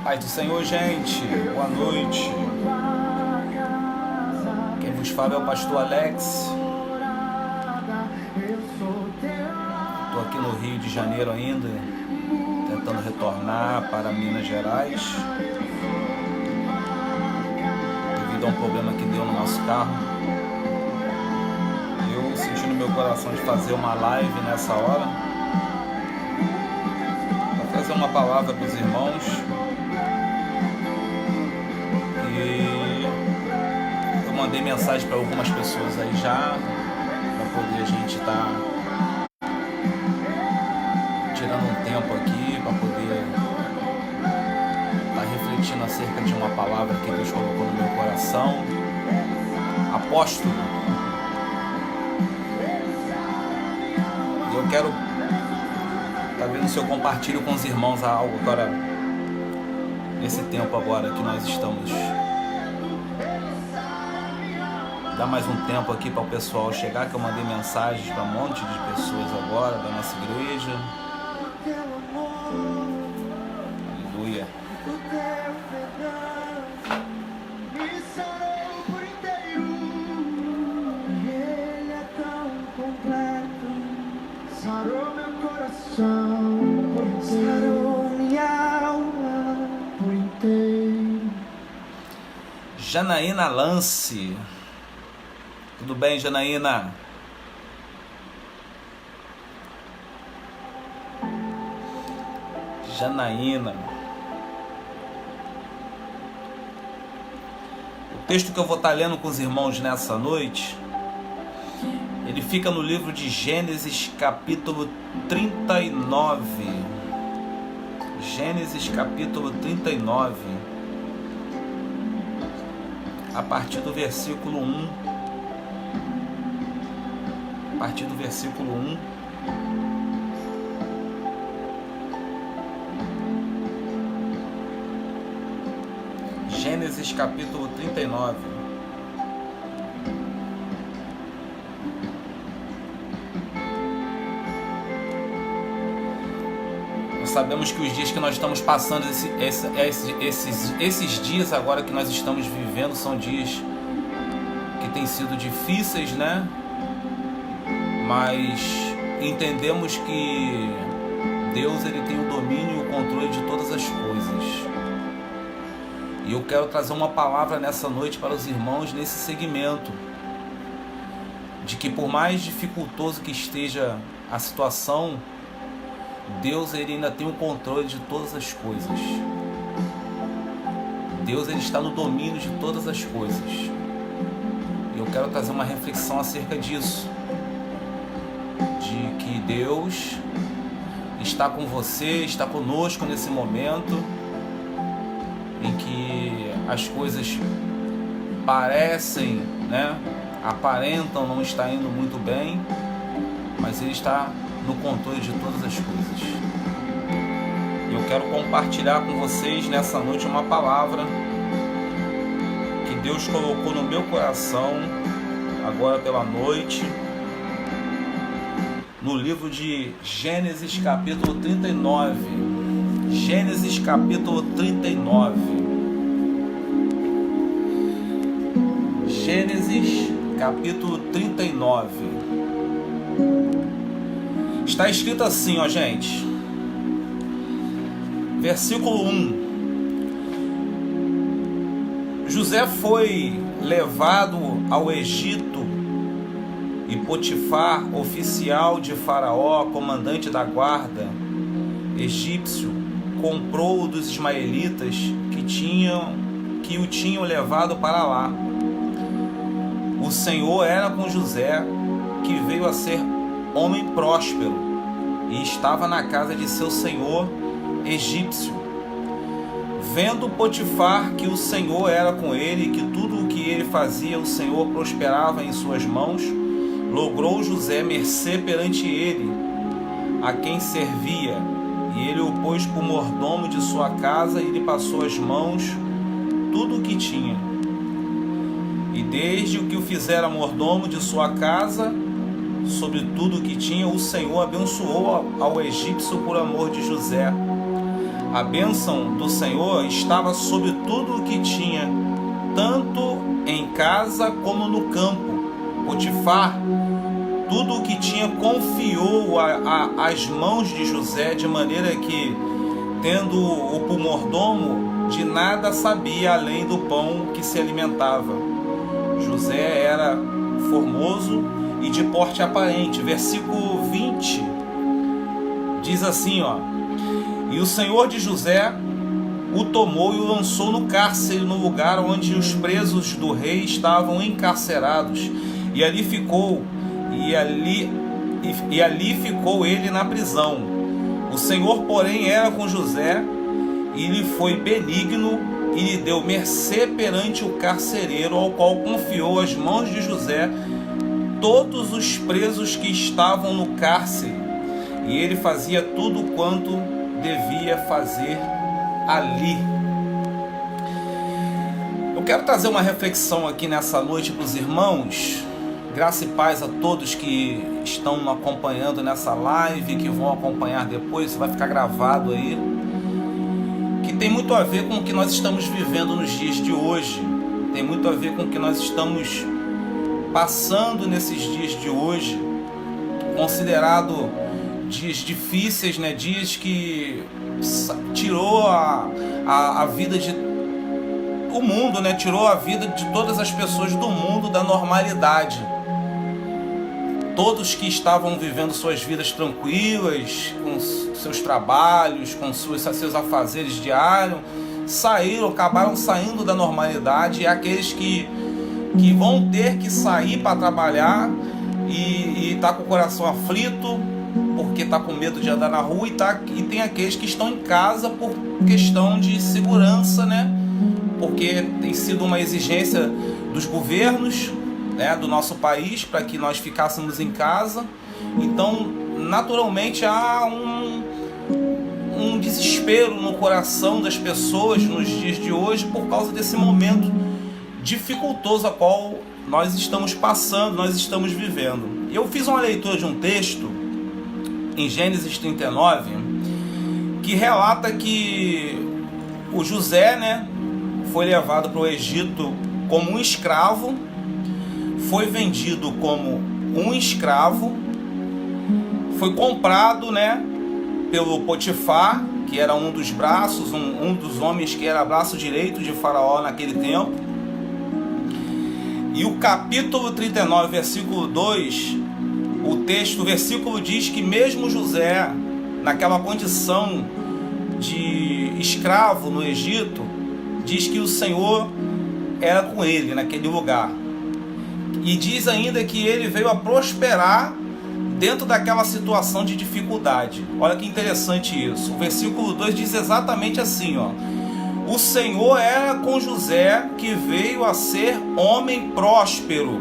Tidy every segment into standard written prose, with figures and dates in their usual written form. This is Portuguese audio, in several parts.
Paz do Senhor, gente. Boa noite. Quem vos fala é o pastor Alex. Estou aqui no Rio de Janeiro ainda, tentando retornar para Minas Gerais, devido a um problema que deu no nosso carro. Eu senti no meu coração de fazer uma live nessa hora, para trazer uma palavra para os irmãos. E eu mandei mensagem para algumas pessoas aí já, para poder a gente estar tirando um tempo aqui, para poder estar refletindo acerca de uma palavra que Deus colocou no meu coração. Apóstolo. E eu quero estar vendo se eu compartilho com os irmãos algo agora, nesse tempo agora que nós estamos. Dá mais um tempo aqui para o pessoal chegar, que eu mandei mensagens para um monte de pessoas agora da nossa igreja. Aleluia. Ele é tão completo, sarou meu coração, sarou minha alma por inteiro. Janaína Lance. Tudo bem, Janaína? Janaína. O texto que eu vou estar lendo com os irmãos nessa noite, ele fica no livro de Gênesis capítulo 39. Gênesis capítulo 39, a partir do versículo 1. A partir do versículo 1. Gênesis capítulo 39. Nós sabemos que os dias que nós estamos passando, esses dias agora que nós estamos vivendo, são dias que têm sido difíceis, né? Mas entendemos que Deus, ele tem o domínio e o controle de todas as coisas. E eu quero trazer uma palavra nessa noite para os irmãos nesse segmento, de que por mais dificultoso que esteja a situação, Deus, ele ainda tem o controle de todas as coisas. Deus, ele está no domínio de todas as coisas. E eu quero trazer uma reflexão acerca disso, de que Deus está com você, está conosco nesse momento em que as coisas parecem, né, aparentam não estar indo muito bem, mas Ele está no controle de todas as coisas. E eu quero compartilhar com vocês nessa noite uma palavra que Deus colocou no meu coração agora pela noite, no livro de Gênesis capítulo 39. Gênesis capítulo 39. Gênesis capítulo 39. Está escrito assim, ó, gente. Versículo 1. José foi levado ao Egito, e Potifar, oficial de Faraó, comandante da guarda egípcio, comprou-o dos ismaelitas que o tinham levado para lá. O Senhor era com José, que veio a ser homem próspero, e estava na casa de seu senhor egípcio. Vendo Potifar que o Senhor era com ele, e que tudo o que ele fazia o Senhor prosperava em suas mãos, logrou José mercê perante ele, a quem servia, e ele o pôs por mordomo de sua casa, e lhe passou às mãos tudo o que tinha. E desde o que o fizera mordomo de sua casa, sobre tudo o que tinha, o Senhor abençoou ao egípcio por amor de José, A bênção do Senhor estava sobre tudo o que tinha, tanto em casa como no campo. Potifar, tudo o que tinha, confiou às mãos de José, de maneira que, tendo o mordomo, de nada sabia além do pão que se alimentava. José era formoso e de porte aparente. Versículo 20 diz assim, e o Senhor de José o tomou e o lançou no cárcere, no lugar onde os presos do rei estavam encarcerados, e ali ficou ele na prisão. O Senhor, porém, era com José, e lhe foi benigno, e lhe deu mercê perante o carcereiro, ao qual confiou às mãos de José todos os presos que estavam no cárcere, e ele fazia tudo quanto devia fazer ali. Eu quero trazer uma reflexão aqui nessa noite para os irmãos. Graça e paz a todos que estão acompanhando nessa live, que vão acompanhar depois, isso vai ficar gravado aí, que tem muito a ver com o que nós estamos vivendo nos dias de hoje, tem muito a ver com o que nós estamos passando nesses dias de hoje, considerado dias difíceis, né? Dias que tirou a vida de o mundo, né? Tirou a vida de todas as pessoas do mundo da normalidade. Todos que estavam vivendo suas vidas tranquilas, com seus trabalhos, com seus afazeres diários, acabaram saindo da normalidade, e aqueles que vão ter que sair para trabalhar e tá com o coração aflito, porque tá com medo de andar na rua, e tem aqueles que estão em casa por questão de segurança, né? Porque tem sido uma exigência dos governos, né, do nosso país, para que nós ficássemos em casa. Então, naturalmente, há um desespero no coração das pessoas nos dias de hoje por causa desse momento dificultoso a qual nós estamos passando, nós estamos vivendo. Eu fiz uma leitura de um texto em Gênesis 39 que relata que o José, né, foi levado para o Egito como um escravo, foi vendido como um escravo, foi comprado, né, pelo Potifar, que era um dos braços, um dos homens que era braço direito de Faraó naquele tempo. E o capítulo 39, versículo 2, o versículo diz que mesmo José, naquela condição de escravo no Egito, diz que o Senhor era com ele naquele lugar. E diz ainda que ele veio a prosperar dentro daquela situação de dificuldade. Olha que interessante isso. O versículo 2 diz exatamente assim, o Senhor era com José, que veio a ser homem próspero,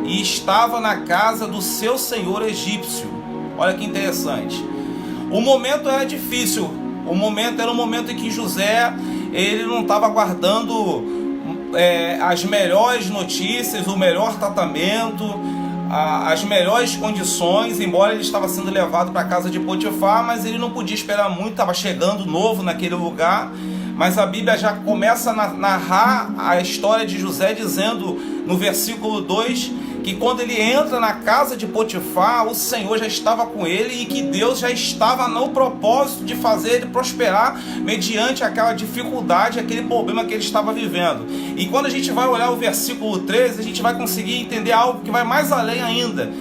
e estava na casa do seu senhor egípcio. Olha que interessante. O momento era difícil. Era um momento em que José, ele não estava aguardando as melhores notícias, o melhor tratamento, as melhores condições, embora ele estava sendo levado para a casa de Potifar, mas ele não podia esperar muito, estava chegando novo naquele lugar. Mas a Bíblia já começa a narrar a história de José, dizendo no versículo 2 que quando ele entra na casa de Potifar, o Senhor já estava com ele, e que Deus já estava no propósito de fazer ele prosperar mediante aquela dificuldade, aquele problema que ele estava vivendo. E quando a gente vai olhar o versículo 13, a gente vai conseguir entender algo que vai mais além ainda,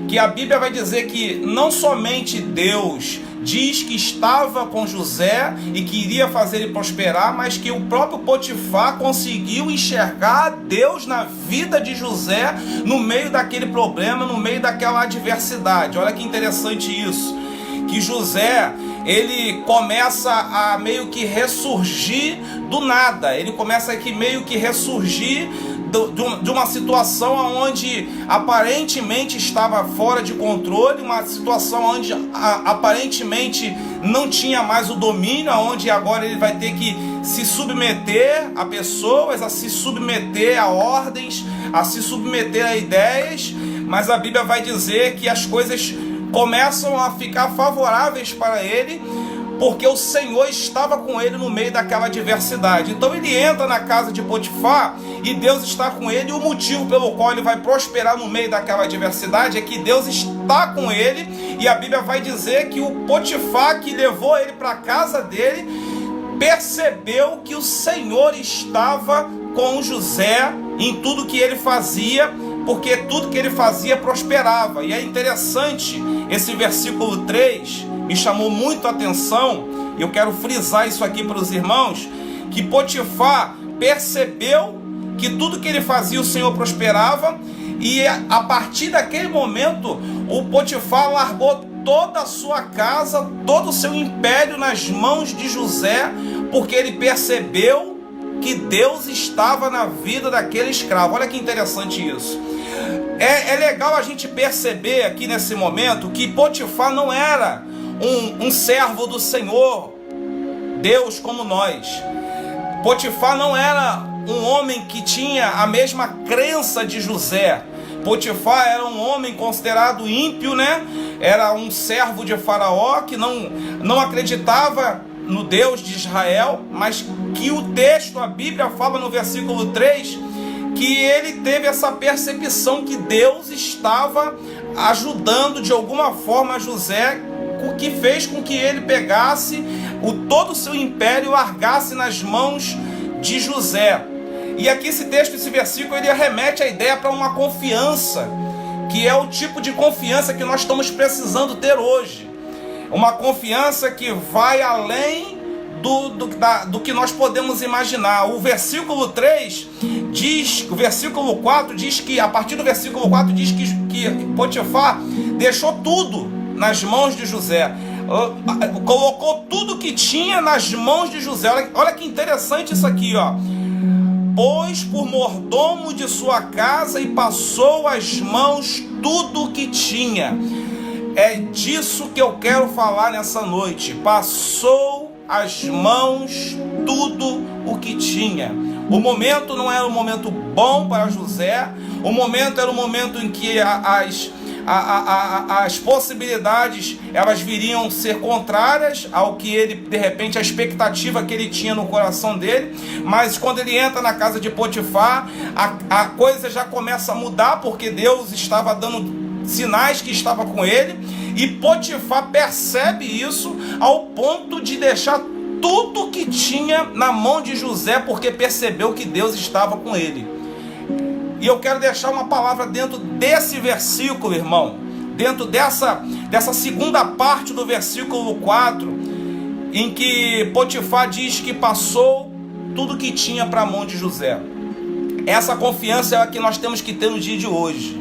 que a Bíblia vai dizer que não somente Deus diz que estava com José e que iria fazer ele prosperar, mas que o próprio Potifar conseguiu enxergar Deus na vida de José no meio daquele problema, no meio daquela adversidade. Olha que interessante isso, que José, ele começa a meio que ressurgir do nada, ele começa aqui meio que ressurgir de uma situação onde aparentemente estava fora de controle, uma situação onde aparentemente não tinha mais o domínio, onde agora ele vai ter que se submeter a pessoas, a se submeter a ordens, a se submeter a ideias. Mas a Bíblia vai dizer que as coisas começam a ficar favoráveis para ele, porque o Senhor estava com ele no meio daquela adversidade. Então ele entra na casa de Potifar e Deus está com ele, e o motivo pelo qual ele vai prosperar no meio daquela adversidade é que Deus está com ele, e a Bíblia vai dizer que o Potifar, que levou ele para a casa dele, percebeu que o Senhor estava com José em tudo que ele fazia, porque tudo que ele fazia prosperava. E é interessante, esse versículo 3 me chamou muito a atenção, e eu quero frisar isso aqui para os irmãos, que Potifar percebeu que tudo que ele fazia o Senhor prosperava, e a partir daquele momento o Potifar largou toda a sua casa, todo o seu império nas mãos de José, porque ele percebeu que Deus estava na vida daquele escravo. Olha que interessante isso. É legal a gente perceber aqui nesse momento que Potifar não era um servo do Senhor, Deus, como nós. Potifar não era um homem que tinha a mesma crença de José. Potifar era um homem considerado ímpio, né? Era um servo de Faraó que não acreditava no Deus de Israel, mas que o texto, a Bíblia fala no versículo 3, que ele teve essa percepção que Deus estava ajudando de alguma forma José, o que fez com que ele pegasse todo o seu império e largasse nas mãos de José. E aqui esse texto, esse versículo, ele remete a ideia para uma confiança, que é o tipo de confiança que nós estamos precisando ter hoje. Uma confiança que vai além do que nós podemos imaginar. O versículo 3 diz, o versículo 4 diz que, a partir do versículo 4 diz que Potifar deixou tudo nas mãos de José. Colocou tudo que tinha nas mãos de José. Olha que interessante isso aqui, ó. Pôs por mordomo de sua casa e passou às mãos tudo o que tinha. É disso que eu quero falar nessa noite. Passou às mãos tudo o que tinha. O momento não era um momento bom para José. O momento era um momento em que as possibilidades elas viriam ser contrárias ao que ele, de repente, a expectativa que ele tinha no coração dele. Mas quando ele entra na casa de Potifar, a coisa já começa a mudar, porque Deus estava dando sinais que estava com ele, e Potifar percebe isso ao ponto de deixar tudo que tinha na mão de José, porque percebeu que Deus estava com ele. E eu quero deixar uma palavra dentro desse versículo, irmão, dentro dessa segunda parte do versículo 4, em que Potifar diz que passou tudo que tinha para a mão de José. Essa confiança é a que nós temos que ter no dia de hoje.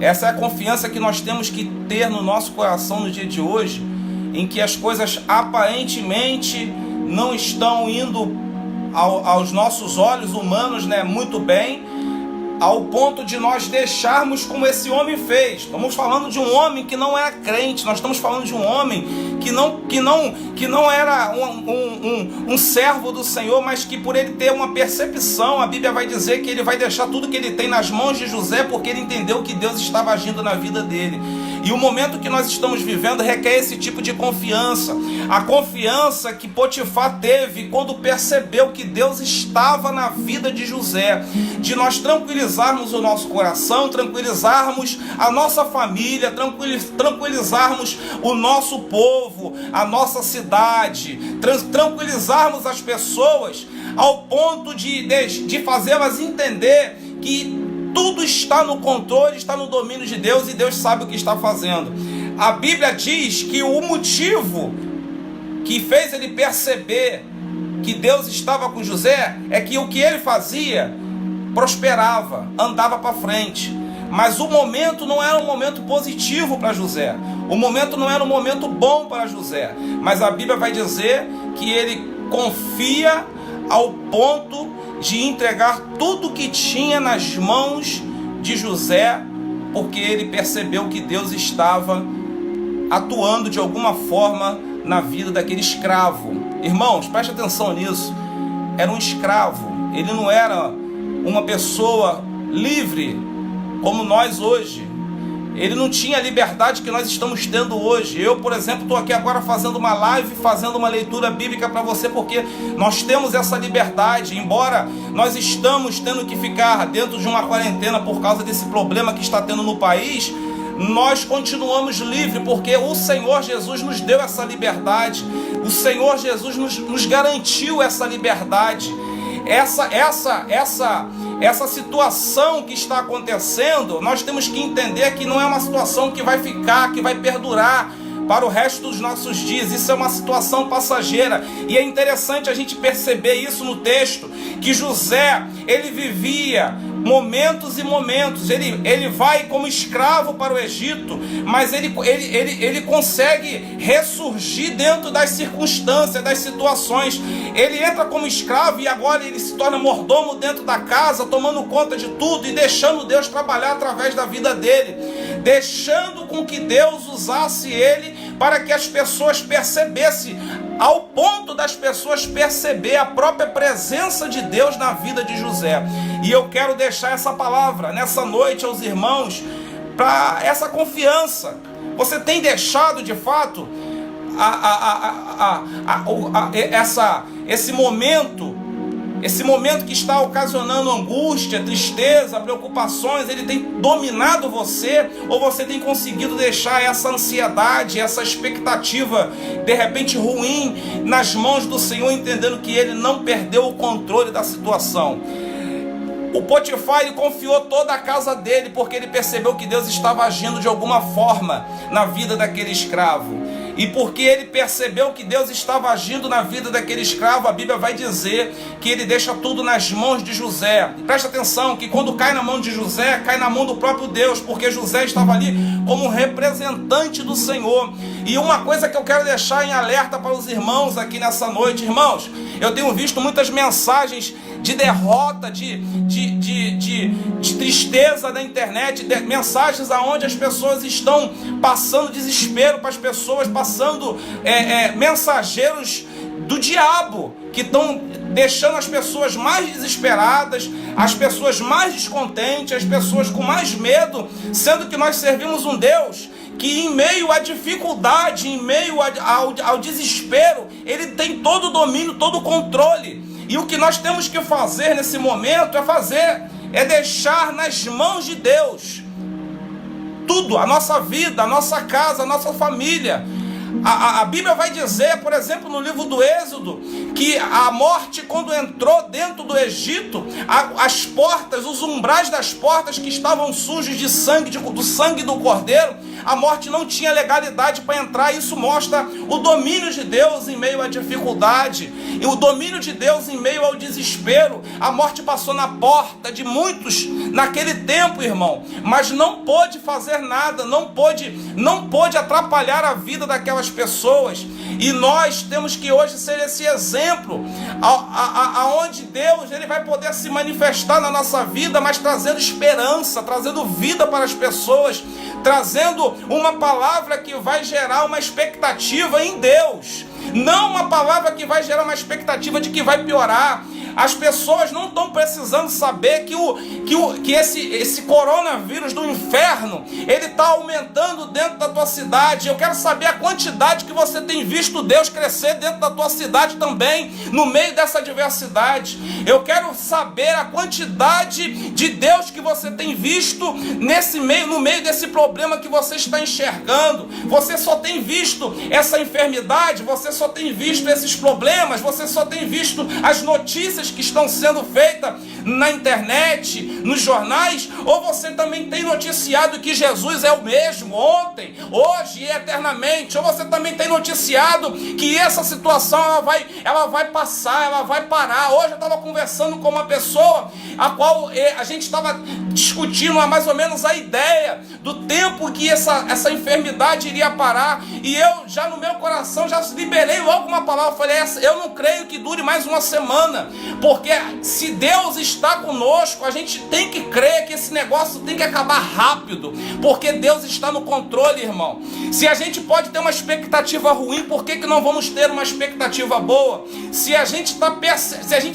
Essa é a confiança que nós temos que ter no nosso coração no dia de hoje, em que as coisas aparentemente não estão indo aos nossos olhos humanos, né, muito bem, ao ponto de nós deixarmos como esse homem fez. Estamos falando de um homem que não era crente, nós estamos falando de um homem que não era um servo do Senhor, mas que por ele ter uma percepção, a Bíblia vai dizer que ele vai deixar tudo que ele tem nas mãos de José, porque ele entendeu que Deus estava agindo na vida dele. E o momento que nós estamos vivendo requer esse tipo de confiança. A confiança que Potifar teve quando percebeu que Deus estava na vida de José. De nós tranquilizarmos o nosso coração, tranquilizarmos a nossa família, tranquilizarmos o nosso povo, a nossa cidade, tranquilizarmos as pessoas ao ponto de fazê-las entender que tudo está no controle, está no domínio de Deus, e Deus sabe o que está fazendo. A Bíblia diz que o motivo que fez ele perceber que Deus estava com José é que o que ele fazia prosperava, andava para frente. Mas o momento não era um momento positivo para José. O momento não era um momento bom para José. Mas a Bíblia vai dizer que ele confia ao ponto de entregar tudo que tinha nas mãos de José, porque ele percebeu que Deus estava atuando de alguma forma na vida daquele escravo. Irmãos, preste atenção nisso. Era um escravo. Ele não era uma pessoa livre como nós hoje. ele não tinha a liberdade que nós estamos tendo hoje. Eu, por exemplo, estou aqui agora fazendo uma live, fazendo uma leitura bíblica para você, porque nós temos essa liberdade, embora nós estamos tendo que ficar dentro de uma quarentena por causa desse problema que está tendo no país. Nós continuamos livres, porque o Senhor Jesus nos deu essa liberdade, o Senhor Jesus nos garantiu essa liberdade. Essa situação que está acontecendo, nós temos que entender que não é uma situação que vai ficar, que vai perdurar para o resto dos nossos dias. Isso é uma situação passageira, e é interessante a gente perceber isso no texto, que José, ele vivia momentos e momentos. Ele vai como escravo para o Egito, mas ele consegue ressurgir dentro das circunstâncias, das situações. Ele entra como escravo e agora ele se torna mordomo dentro da casa, tomando conta de tudo e deixando Deus trabalhar através da vida dele, deixando com que Deus usasse ele para que as pessoas percebessem, ao ponto das pessoas perceber a própria presença de Deus na vida de José. E eu quero deixar essa palavra nessa noite aos irmãos, para essa confiança. Você tem deixado de fato esse momento que está ocasionando angústia, tristeza, preocupações, ele tem dominado você, ou você tem conseguido deixar essa ansiedade, essa expectativa de repente ruim nas mãos do Senhor, entendendo que ele não perdeu o controle da situação? O Potifar, ele confiou toda a casa dele, porque ele percebeu que Deus estava agindo de alguma forma na vida daquele escravo. E porque ele percebeu que Deus estava agindo na vida daquele escravo, a Bíblia vai dizer que ele deixa tudo nas mãos de José. Presta atenção que quando cai na mão de José, cai na mão do próprio Deus, porque José estava ali como representante do Senhor. E uma coisa que eu quero deixar em alerta para os irmãos aqui nessa noite, irmãos, eu tenho visto muitas mensagens de derrota, de tristeza na internet, mensagens aonde as pessoas estão passando desespero para as pessoas, passando mensageiros do diabo, que estão deixando as pessoas mais desesperadas, as pessoas mais descontentes, as pessoas com mais medo, sendo que nós servimos um Deus que em meio à dificuldade, em meio ao desespero, ele tem todo o domínio, todo o controle. E o que nós temos que fazer nesse momento é deixar nas mãos de Deus tudo, a nossa vida, a nossa casa, a nossa família. A Bíblia vai dizer, por exemplo, no livro do Êxodo, que a morte, quando entrou dentro do Egito, as portas, os umbrais das portas que estavam sujos de sangue, do sangue do cordeiro, a morte não tinha legalidade para entrar. Isso mostra o domínio de Deus em meio à dificuldade, e o domínio de Deus em meio ao desespero. A morte passou na porta de muitos naquele tempo, irmão, mas não pôde fazer nada, não pôde atrapalhar a vida daquelas pessoas. E nós temos que hoje ser esse exemplo, aonde Deus, ele vai poder se manifestar na nossa vida, mas trazendo esperança, trazendo vida para as pessoas, trazendo uma palavra que vai gerar uma expectativa em Deus, não uma palavra que vai gerar uma expectativa de que vai piorar. As pessoas não estão precisando saber que esse coronavírus do inferno, ele está aumentando dentro da tua cidade. Eu quero saber a quantidade que você tem visto Deus crescer dentro da tua cidade também, no meio dessa adversidade. Eu quero saber a quantidade de Deus que você tem visto no meio desse problema que você está enxergando. Você só tem visto essa enfermidade, você só tem visto esses problemas, você só tem visto as notícias que estão sendo feitas na internet, nos jornais, ou você também tem noticiado que Jesus é o mesmo ontem, hoje e eternamente, ou você também tem noticiado que essa situação ela vai passar, ela vai parar. Hoje eu estava conversando com uma pessoa a qual a gente estava discutindo mais ou menos a ideia do tempo que essa enfermidade iria parar, e eu já no meu coração já liberei logo uma palavra. Falei, eu não creio que dure mais uma semana, porque se Deus está conosco, a gente tem que crer que esse negócio tem que acabar rápido, porque Deus está no controle, irmão. Se a gente pode ter uma expectativa ruim, por que não vamos ter uma expectativa boa? Se a gente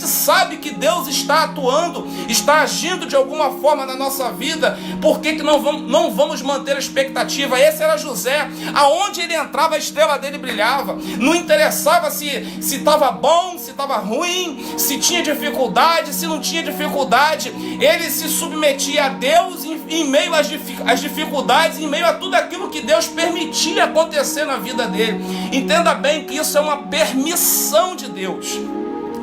sabe que Deus está atuando, está agindo de alguma forma forma na nossa vida, por que não vamos manter a expectativa? Esse era José. Aonde ele entrava, a estrela dele brilhava. Não interessava se estava bom, se estava ruim, se tinha dificuldade, se não tinha dificuldade. Ele se submetia a Deus em meio às dificuldades, em meio a tudo aquilo que Deus permitia acontecer na vida dele. Entenda bem que isso é uma permissão de Deus.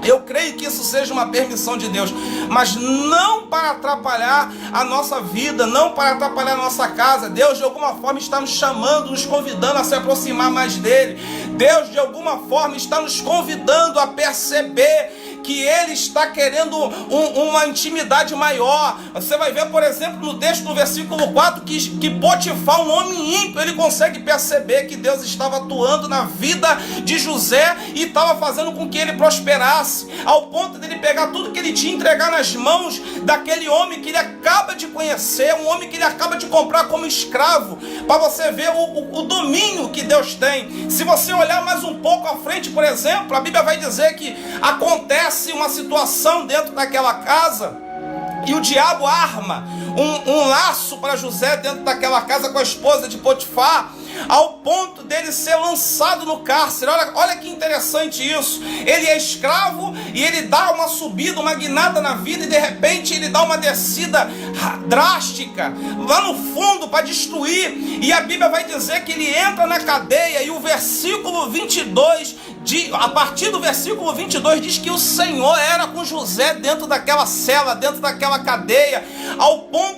Eu creio que isso seja uma permissão de Deus, mas não para atrapalhar a nossa vida, não para atrapalhar a nossa casa. Deus de alguma forma está nos chamando, nos convidando a se aproximar mais dele. Deus de alguma forma está nos convidando a perceber que Ele está querendo uma intimidade maior. Você vai ver, por exemplo, no texto do versículo 4, que Potifar, um homem ímpio, ele consegue perceber que Deus estava atuando na vida de José e estava fazendo com que ele prosperasse, ao ponto dele pegar tudo que ele tinha e entregar nas mãos daquele homem que ele acaba de conhecer, um homem que ele acaba de comprar como escravo, para você ver o domínio que Deus tem. Se você olhar mais um pouco à frente, por exemplo, a Bíblia vai dizer que acontece uma situação dentro daquela casa e o diabo arma um laço para José dentro daquela casa com a esposa de Potifar, ao ponto dele ser lançado no cárcere. Olha que interessante isso. Ele é escravo e ele dá uma subida, uma guinada na vida, e de repente ele dá uma descida drástica lá no fundo para destruir. E a Bíblia vai dizer que ele entra na cadeia, e o versículo 22, a partir do versículo 22, diz que o Senhor era com José dentro daquela cela, dentro daquela cadeia, ao ponto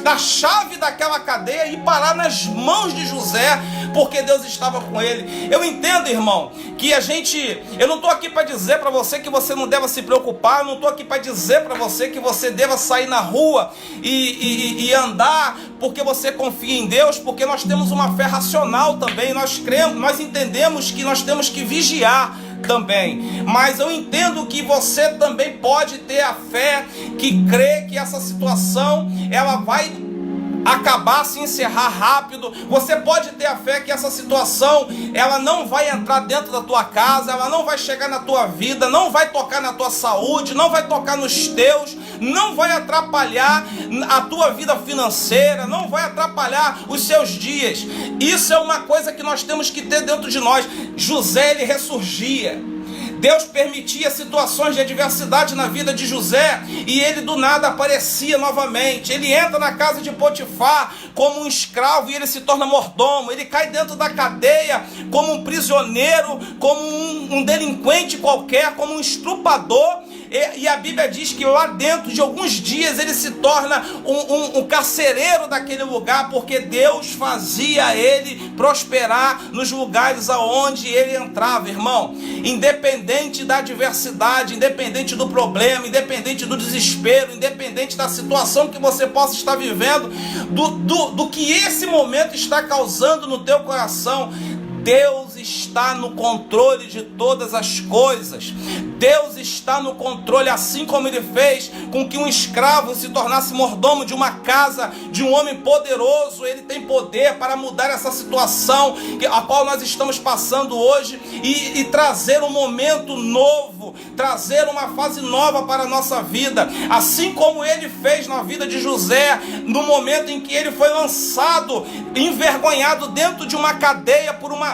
da chave daquela cadeia ir parar nas mãos de José, porque Deus estava com ele. Eu entendo, irmão, que eu não estou aqui para dizer para você que você não deva se preocupar, eu não estou aqui para dizer para você que você deva sair na rua e andar porque você confia em Deus, porque nós temos uma fé racional também, nós entendemos que nós temos que vigiar também, mas eu entendo que você também pode ter a fé que crê que essa situação ela vai acabar, se encerrar rápido. Você pode ter a fé que essa situação ela não vai entrar dentro da tua casa, ela não vai chegar na tua vida, não vai tocar na tua saúde, não vai tocar nos teus, não vai atrapalhar a tua vida financeira, não vai atrapalhar os seus dias. Isso é uma coisa que nós temos que ter dentro de nós. José, ele ressurgia. Deus permitia situações de adversidade na vida de José e ele do nada aparecia novamente. Ele entra na casa de Potifar como um escravo e ele se torna mordomo. Ele cai dentro da cadeia como um prisioneiro, como um delinquente qualquer, como um estrupador. E a Bíblia diz que lá dentro de alguns dias ele se torna um carcereiro daquele lugar, porque Deus fazia ele prosperar nos lugares aonde ele entrava, irmão. Independente da adversidade, independente do problema, independente do desespero, independente da situação que você possa estar vivendo, do que esse momento está causando no teu coração, Deus está no controle de todas as coisas. Deus está no controle, assim como Ele fez com que um escravo se tornasse mordomo de uma casa de um homem poderoso. Ele tem poder para mudar essa situação a qual nós estamos passando hoje e trazer um momento novo, trazer uma fase nova para a nossa vida. Assim como Ele fez na vida de José, no momento em que ele foi lançado, envergonhado dentro de uma cadeia por uma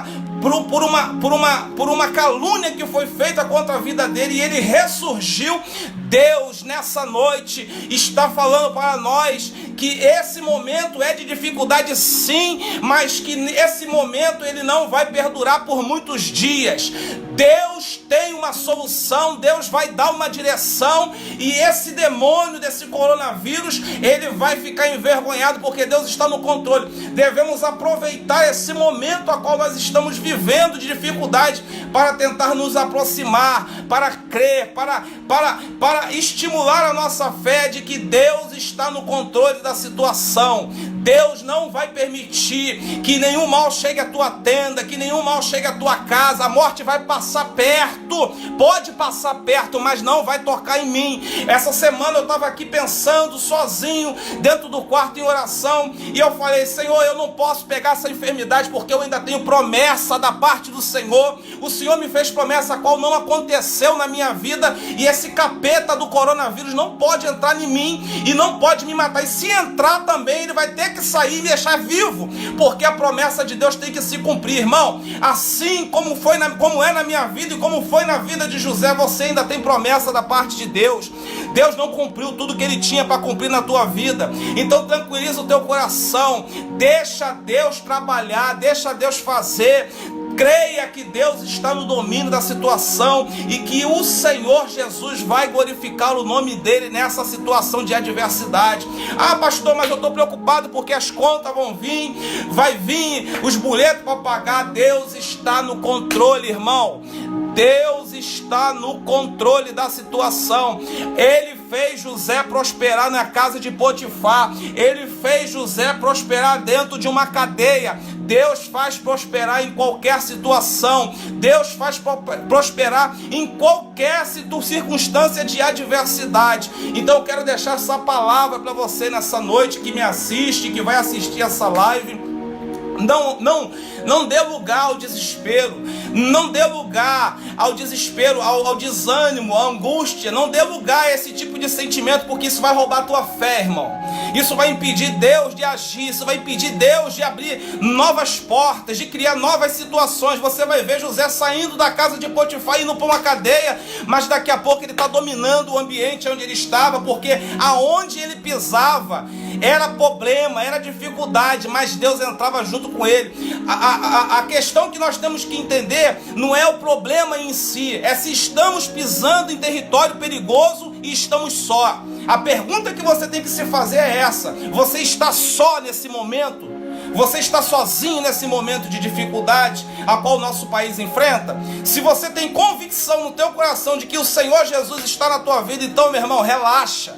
calúnia que foi feita contra a vida dele, e ele ressurgiu. Deus nessa noite está falando para nós que esse momento é de dificuldade sim, mas que esse momento ele não vai perdurar por muitos dias. Deus tem uma solução, Deus vai dar uma direção, e esse demônio desse coronavírus, ele vai ficar envergonhado, porque Deus está no controle. Devemos aproveitar esse momento a qual nós estamos vivendo de dificuldade para tentar nos aproximar, para crer, para estimular a nossa fé de que Deus está no controle da situação. Deus não vai permitir que nenhum mal chegue à tua tenda, que nenhum mal chegue à tua casa. A morte vai passar perto, pode passar perto, mas não vai tocar em mim. Essa semana eu estava aqui pensando sozinho, dentro do quarto em oração, e eu falei: Senhor, eu não posso pegar essa enfermidade, porque eu ainda tenho promessa da parte do Senhor. O Senhor me fez promessa a qual não aconteceu na minha vida, e esse capeta do coronavírus não pode entrar em mim e não pode me matar. E se entrar também, ele vai ter que sair e me deixar vivo, porque a promessa de Deus tem que se cumprir, irmão. Assim como é na minha vida e como foi na vida de José, você ainda tem promessa da parte de Deus. Deus não cumpriu tudo que ele tinha para cumprir na tua vida. Então tranquiliza o teu coração, deixa Deus trabalhar, deixa Deus fazer. Creia que Deus está no domínio da situação e que o Senhor Jesus vai glorificar o nome dele nessa situação de adversidade. Ah, pastor, mas eu estou preocupado porque as contas vão vir, vai vir os boletos para pagar. Deus está no controle, irmão. Deus está no controle da situação. Ele fez José prosperar na casa de Potifar. Ele fez José prosperar dentro de uma cadeia. Deus faz prosperar em qualquer situação. Deus faz prosperar em qualquer circunstância de adversidade. Então eu quero deixar essa palavra para você nessa noite, que me assiste, que vai assistir essa live. Não dê lugar ao desespero, não dê lugar ao desespero, ao desânimo, à angústia. Não dê lugar a esse tipo de sentimento, porque isso vai roubar a tua fé, irmão. Isso vai impedir Deus de agir, isso vai impedir Deus de abrir novas portas, de criar novas situações. Você vai ver José saindo da casa de Potifar, indo para uma cadeia, mas daqui a pouco ele está dominando o ambiente onde ele estava, porque aonde ele pisava era problema, era dificuldade, mas Deus entrava junto com ele. A questão que nós temos que entender não é o problema em si, é se estamos pisando em território perigoso e estamos só. A pergunta que você tem que se fazer é essa: você está só nesse momento? Você está sozinho nesse momento de dificuldade a qual o nosso país enfrenta? Se você tem convicção no teu coração de que o Senhor Jesus está na tua vida, então, meu irmão, relaxa.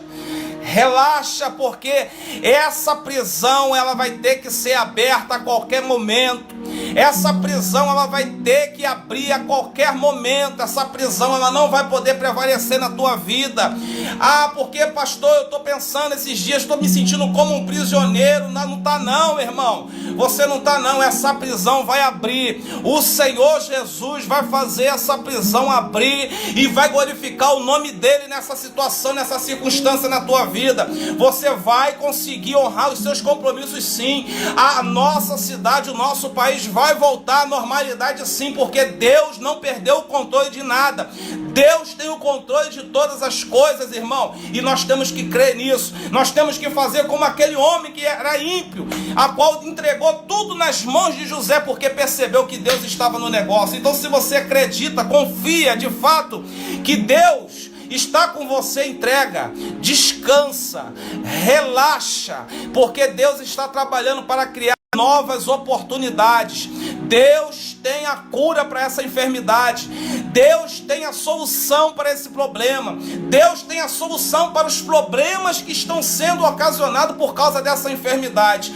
Relaxa, porque essa prisão ela vai ter que ser aberta a qualquer momento. Essa prisão ela vai ter que abrir a qualquer momento. Essa prisão ela não vai poder prevalecer na tua vida. Ah, porque pastor, eu estou pensando esses dias, estou me sentindo como um prisioneiro. Não está não, irmão. Você não está não, essa prisão vai abrir. O Senhor Jesus vai fazer essa prisão abrir e vai glorificar o nome dele nessa situação, nessa circunstância na tua vida. Você vai conseguir honrar os seus compromissos, sim. A nossa cidade, o nosso país vai voltar à normalidade, sim, porque Deus não perdeu o controle de nada. Deus tem o controle de todas as coisas, irmão, e nós temos que crer nisso. Nós temos que fazer como aquele homem que era ímpio, a qual entregou tudo nas mãos de José, porque percebeu que Deus estava no negócio. Então, se você acredita, confia de fato que Deus está com você, entrega, descansa, relaxa, porque Deus está trabalhando para criar novas oportunidades. Deus tem a cura para essa enfermidade. Deus tem a solução para esse problema. Deus tem a solução para os problemas que estão sendo ocasionados por causa dessa enfermidade.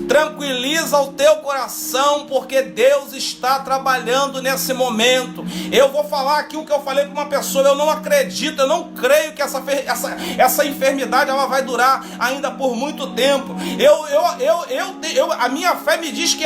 Tranquiliza o teu coração, porque Deus está trabalhando nesse momento. Eu vou falar aqui o que eu falei para uma pessoa: eu não acredito, eu não creio que essa enfermidade ela vai durar ainda por muito tempo. A minha fé me diz que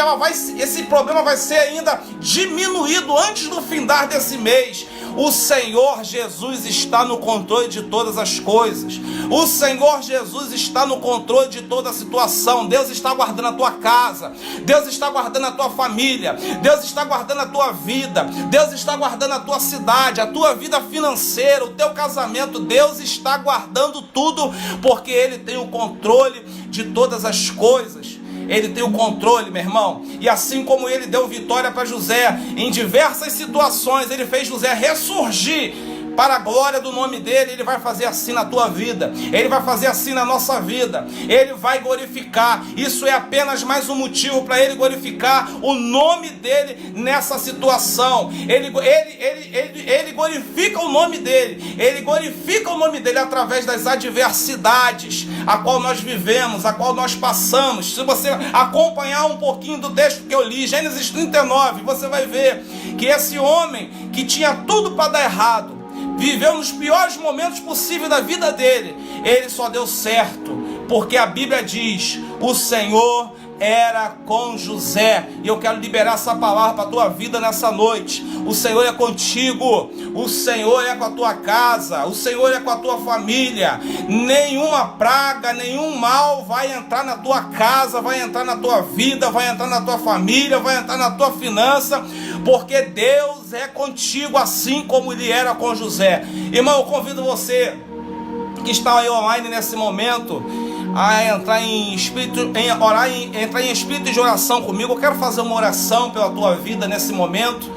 esse problema vai ser ainda diminuído antes do findar desse mês. O Senhor Jesus está no controle de todas as coisas. O Senhor Jesus está no controle de toda a situação. Deus está guardando a tua casa. Deus está guardando a tua família. Deus está guardando a tua vida. Deus está guardando a tua cidade, a tua vida financeira, o teu casamento. Deus está guardando tudo, porque Ele tem o controle de todas as coisas. Ele tem o controle, meu irmão. E assim como ele deu vitória para José em diversas situações, ele fez José ressurgir para a glória do nome dele. Ele vai fazer assim na tua vida, ele vai fazer assim na nossa vida, ele vai glorificar. Isso é apenas mais um motivo para ele glorificar o nome dele nessa situação. Ele glorifica o nome dele, ele glorifica o nome dele através das adversidades a qual nós vivemos, a qual nós passamos. Se você acompanhar um pouquinho do texto que eu li, Gênesis 39, você vai ver que esse homem que tinha tudo para dar errado, viveu nos piores momentos possíveis da vida dele, ele só deu certo, porque a Bíblia diz: o Senhor era com José. E eu quero liberar essa palavra para a tua vida nessa noite. O Senhor é contigo, o Senhor é com a tua casa, o Senhor é com a tua família. Nenhuma praga, nenhum mal vai entrar na tua casa, vai entrar na tua vida, vai entrar na tua família, vai entrar na tua finança, porque Deus é contigo, assim como ele era com José. Irmão, eu convido você que está aí online nesse momento a entrar em espírito, entrar em espírito de oração comigo. Eu quero fazer uma oração pela tua vida nesse momento.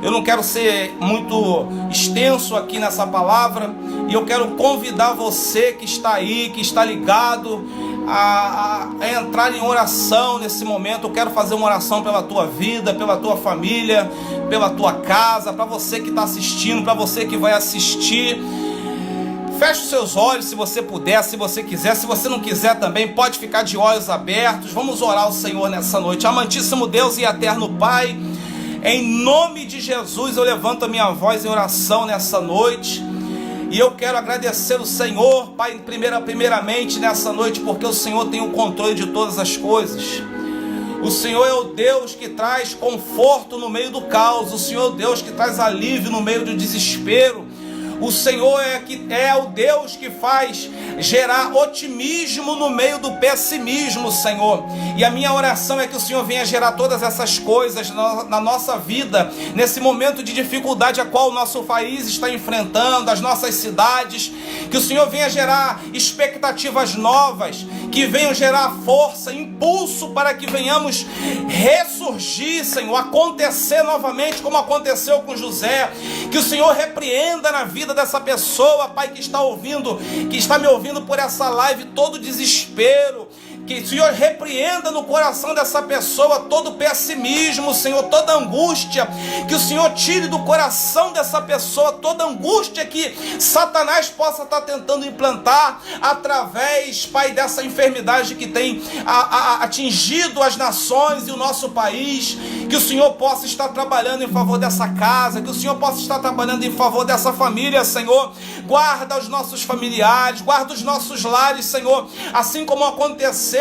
Eu não quero ser muito extenso aqui nessa palavra, e eu quero convidar você que está aí, que está ligado, a entrar em oração nesse momento. Eu quero fazer uma oração pela tua vida, pela tua família, pela tua casa, para você que está assistindo, para você que vai assistir. Feche os seus olhos se você puder, se você quiser. Se você não quiser também, pode ficar de olhos abertos. Vamos orar ao Senhor nessa noite. Amantíssimo Deus e eterno Pai, em nome de Jesus eu levanto a minha voz em oração nessa noite. E eu quero agradecer o Senhor, Pai, primeiramente nessa noite, porque o Senhor tem o controle de todas as coisas. O Senhor é o Deus que traz conforto no meio do caos. O Senhor é o Deus que traz alívio no meio do desespero. O Senhor é o Deus que faz gerar otimismo no meio do pessimismo, Senhor. E a minha oração é que o Senhor venha gerar todas essas coisas na nossa vida, nesse momento de dificuldade a qual o nosso país está enfrentando, as nossas cidades. Que o Senhor venha gerar expectativas novas, que venham gerar força, impulso para que venhamos ressurgir, Senhor, acontecer novamente como aconteceu com José. Que o Senhor repreenda na vida dessa pessoa, Pai, que está ouvindo, que está me ouvindo por essa live, todo desespero. Que o Senhor repreenda no coração dessa pessoa todo pessimismo, Senhor, toda angústia. Que o Senhor tire do coração dessa pessoa toda angústia que Satanás possa estar tentando implantar através, Pai, dessa enfermidade que tem atingido as nações e o nosso país. Que o Senhor possa estar trabalhando em favor dessa casa, que o Senhor possa estar trabalhando em favor dessa família, Senhor. Guarda os nossos familiares, guarda os nossos lares, Senhor, assim como aconteceu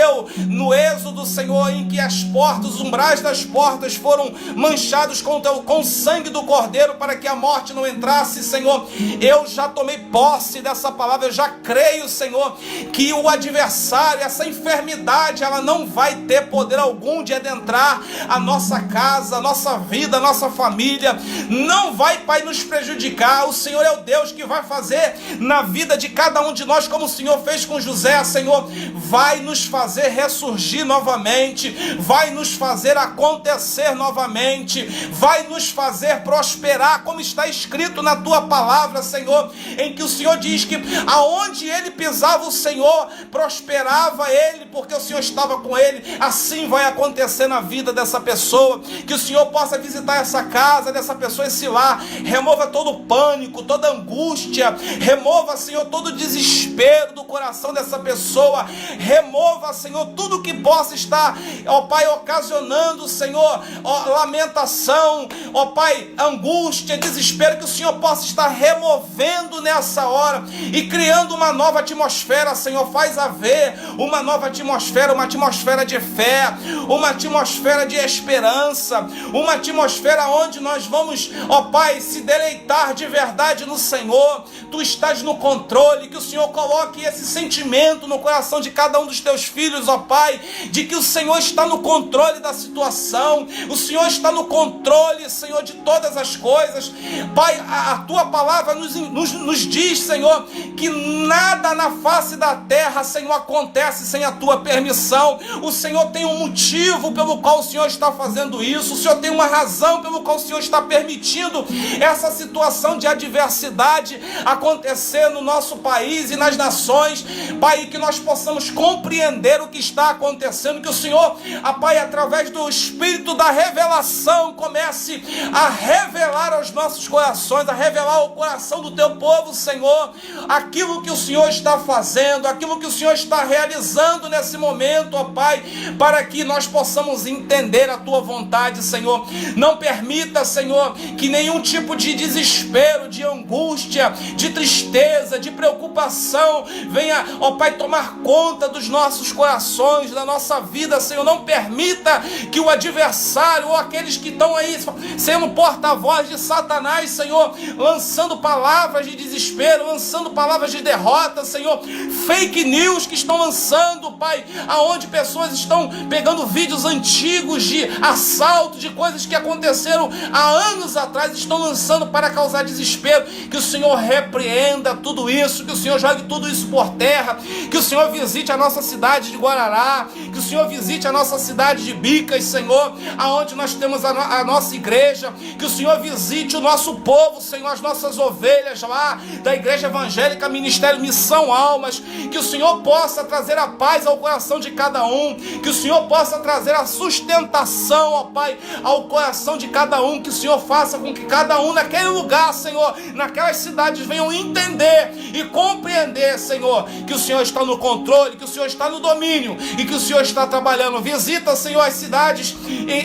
no êxodo, Senhor, em que as portas, os umbrais das portas foram manchados com o sangue do Cordeiro para que a morte não entrasse, Senhor. Eu já tomei posse dessa palavra, eu já creio, Senhor, que o adversário, essa enfermidade, ela não vai ter poder algum de adentrar a nossa casa, a nossa vida, a nossa família. Não vai, Pai, nos prejudicar. O Senhor é o Deus que vai fazer na vida de cada um de nós, como o Senhor fez com José, Senhor. Vai nos fazer ressurgir novamente, vai nos fazer acontecer novamente, vai nos fazer prosperar, como está escrito na tua palavra, Senhor, em que o Senhor diz que aonde ele pisava, o Senhor prosperava ele, porque o Senhor estava com ele. Assim vai acontecer na vida dessa pessoa. Que o Senhor possa visitar essa casa dessa pessoa, esse lar, remova todo o pânico, toda angústia, remova, Senhor, todo o desespero do coração dessa pessoa, remova, Senhor, tudo que possa estar, ó Pai, ocasionando, Senhor, ó, lamentação, ó Pai, angústia, desespero, que o Senhor possa estar removendo nessa hora e criando uma nova atmosfera, Senhor. Faz haver uma nova atmosfera, uma atmosfera de fé, uma atmosfera de esperança, uma atmosfera onde nós vamos, ó Pai, se deleitar de verdade no Senhor, Tu estás no controle, que o Senhor coloque esse sentimento no coração de cada um dos teus filhos, ó Pai, de que o Senhor está no controle da situação, o Senhor está no controle, Senhor, de todas as coisas. Pai, a Tua palavra nos diz, Senhor, que nada na face da terra, Senhor, acontece sem a Tua permissão. O Senhor tem um motivo pelo qual o Senhor está fazendo isso, o Senhor tem uma razão pelo qual o Senhor está permitindo essa situação de adversidade acontecer no nosso país e nas nações, Pai, que nós possamos compreender o que está acontecendo, que o Senhor, Pai, através do Espírito da revelação, comece a revelar aos nossos corações, a revelar ao coração do Teu povo, Senhor, aquilo que o Senhor está fazendo, aquilo que o Senhor está realizando nesse momento, ó Pai, para que nós possamos entender a Tua vontade, Senhor. Não permita, Senhor, que nenhum tipo de desespero, de angústia, de tristeza, de preocupação venha, ó Pai, tomar conta dos nossos corações, da nossa vida, Senhor. Não permita que o adversário ou aqueles que estão aí sendo porta-voz de Satanás, Senhor, lançando palavras de desespero, lançando palavras de derrota, Senhor, fake news que estão lançando, Pai, aonde pessoas estão pegando vídeos antigos de assalto, de coisas que aconteceram há anos atrás, estão lançando para causar desespero. Que o Senhor repreenda tudo isso, que o Senhor jogue tudo isso por terra, que o Senhor visite a nossa cidade de Guarará, que o Senhor visite a nossa cidade de Bicas, Senhor, aonde nós temos a nossa igreja, que o Senhor visite o nosso povo, Senhor, as nossas ovelhas lá da Igreja Evangélica Ministério Missão Almas, que o Senhor possa trazer a paz ao coração de cada um, que o Senhor possa trazer a sustentação, ó Pai, ao coração de cada um, que o Senhor faça com que cada um naquele lugar, Senhor, naquelas cidades venham entender e compreender, Senhor, que o Senhor está no controle, que o Senhor está no domínio e que o Senhor está trabalhando. Visita, Senhor, as cidades,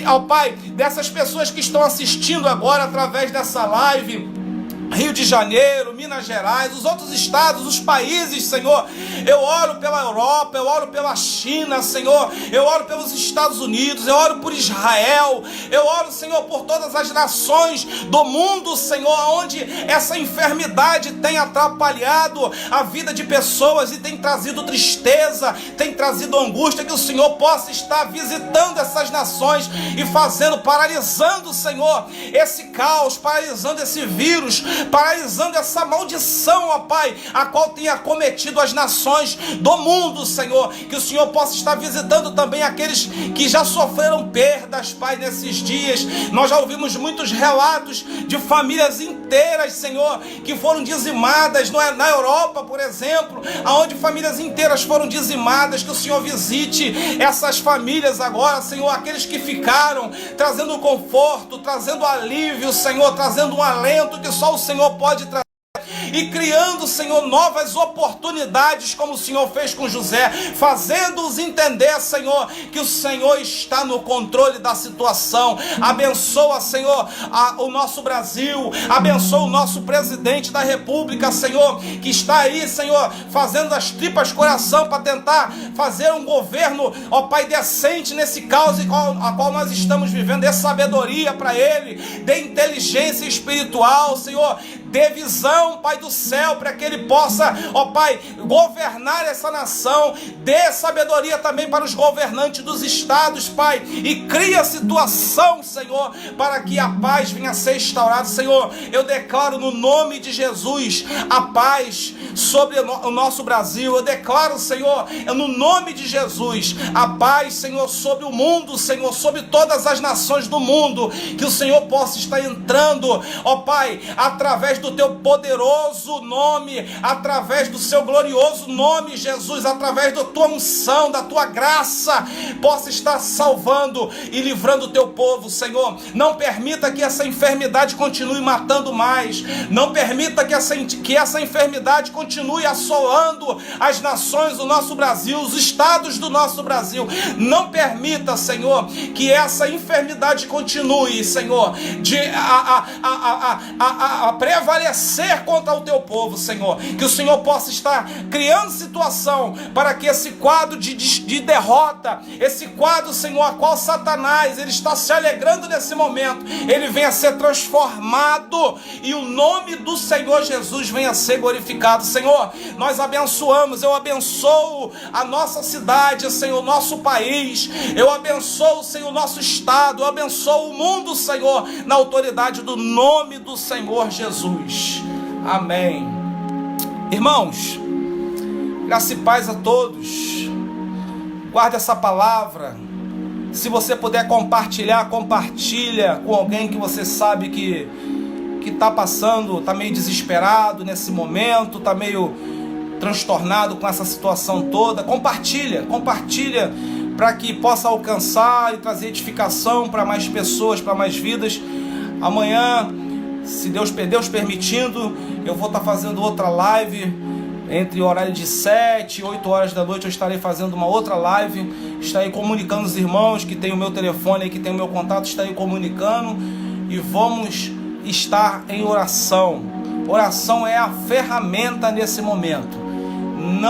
ó Pai, dessas pessoas que estão assistindo agora através dessa live, Rio de Janeiro, Minas Gerais, os outros estados, os países, Senhor. Eu oro pela Europa, eu oro pela China, Senhor. Eu oro pelos Estados Unidos, eu oro por Israel. Eu oro, Senhor, por todas as nações do mundo, Senhor, onde essa enfermidade tem atrapalhado a vida de pessoas e tem trazido tristeza, tem trazido angústia. Que o Senhor possa estar visitando essas nações e fazendo, paralisando, Senhor, esse caos, paralisando esse vírus, paralisando essa maldição, ó Pai, a qual tem acometido as nações do mundo, Senhor. Que o Senhor possa estar visitando também aqueles que já sofreram perdas, Pai, nesses dias. Nós já ouvimos muitos relatos de famílias inteiras, Senhor, que foram dizimadas na Europa, por exemplo, aonde famílias inteiras foram dizimadas. Que o Senhor visite essas famílias agora, Senhor, aqueles que ficaram, trazendo conforto, trazendo alívio, Senhor, trazendo um alento que só o Senhor pode trazer, e criando, Senhor, novas oportunidades, como o Senhor fez com José, fazendo-os entender, Senhor, que o Senhor está no controle da situação. Abençoa, Senhor, o nosso Brasil, abençoa o nosso presidente da República, Senhor, que está aí, Senhor, fazendo as tripas coração para tentar fazer um governo, ó Pai, decente nesse caos a qual nós estamos vivendo. Dê sabedoria para ele, dê inteligência espiritual, Senhor, dê visão, Pai do céu, para que ele possa, ó Pai, governar essa nação. Dê sabedoria também para os governantes dos estados, Pai, e cria situação, Senhor, para que a paz venha a ser instaurada. Senhor, eu declaro no nome de Jesus a paz sobre o nosso Brasil. Eu declaro, Senhor, no nome de Jesus, a paz, Senhor, sobre o mundo, Senhor, sobre todas as nações do mundo. Que o Senhor possa estar entrando, ó Pai, através do Teu poderoso nome, através do Seu glorioso nome, Jesus, através da Tua unção, da Tua graça, possa estar salvando e livrando o Teu povo, Senhor. Não permita que essa enfermidade continue matando mais. Não permita que essa enfermidade continue assolando as nações do nosso Brasil, os estados do nosso Brasil. Não permita, Senhor, que essa enfermidade continue, Senhor, prevalecer contra o teu povo, Senhor. Que o Senhor possa estar criando situação para que esse quadro de derrota, esse quadro, Senhor, a qual Satanás ele está se alegrando nesse momento, ele venha a ser transformado e o nome do Senhor Jesus venha a ser glorificado. Senhor, nós abençoamos, eu abençoo a nossa cidade, Senhor, nosso país, eu abençoo, Senhor, nosso estado, eu abençoo o mundo, Senhor, na autoridade do nome do Senhor Jesus. Amém. Irmãos, graça e paz a todos. Guarde essa palavra. Se você puder compartilhar, compartilha com alguém que você sabe que está passando, está meio desesperado nesse momento, está meio transtornado com essa situação toda. Compartilha para que possa alcançar e trazer edificação para mais pessoas, para mais vidas. Amanhã, se Deus permitindo, eu vou estar fazendo outra live. Entre o horário de 7 e 8 horas da noite eu estarei fazendo uma outra live. Estarei comunicando os irmãos que tem o meu telefone aí, que tem o meu contato, estarei comunicando. E vamos estar em oração. Oração é a ferramenta nesse momento. Não